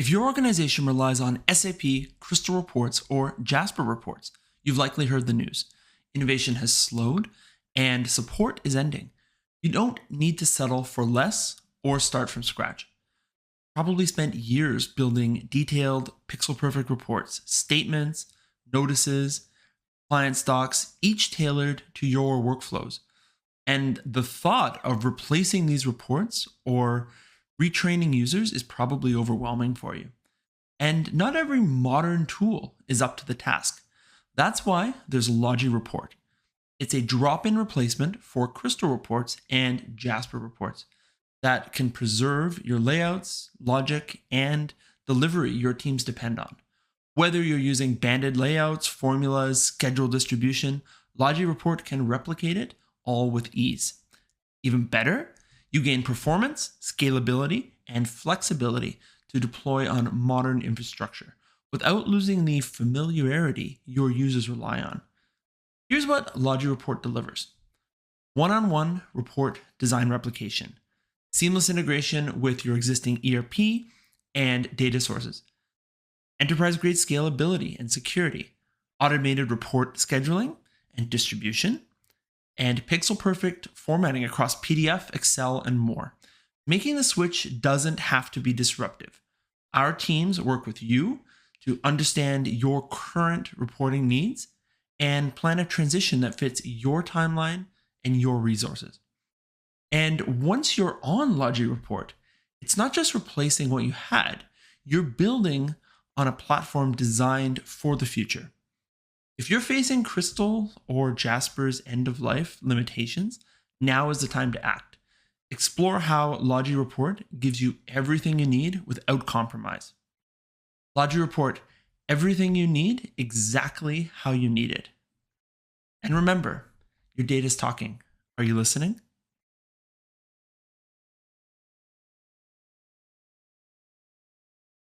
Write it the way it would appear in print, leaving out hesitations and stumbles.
If your organization relies on SAP Crystal Reports or Jasper Reports, you've likely heard the news. Innovation has slowed and support is ending. You don't need to settle for less or start from scratch. Probably spent years building detailed pixel perfect reports, statements, notices, client stocks, each tailored to your workflows. And the thought of replacing these reports or retraining users is probably overwhelming for you. And not every modern tool is up to the task. That's why there's Logi Report. It's a drop-in replacement for Crystal Reports and Jasper Reports that can preserve your layouts, logic, and delivery your teams depend on. Whether you're using banded layouts, formulas, schedule distribution, Logi Report can replicate it all with ease. Even better, you gain performance, scalability, and flexibility to deploy on modern infrastructure without losing the familiarity your users rely on. Here's what Logi Report delivers. One-on-one report design replication, seamless integration with your existing ERP and data sources, enterprise-grade scalability and security, automated report scheduling and distribution, and pixel-perfect formatting across PDF, Excel, and more. Making the switch doesn't have to be disruptive. Our teams work with you to understand your current reporting needs and plan a transition that fits your timeline and your resources. And once you're on Logi Report, it's not just replacing what you had, you're building on a platform designed for the future. If you're facing Crystal or Jasper's end-of-life limitations, now is the time to act. Explore how Logi Report gives you everything you need without compromise. Logi Report, everything you need, exactly how you need it. And remember, your data's talking. Are you listening?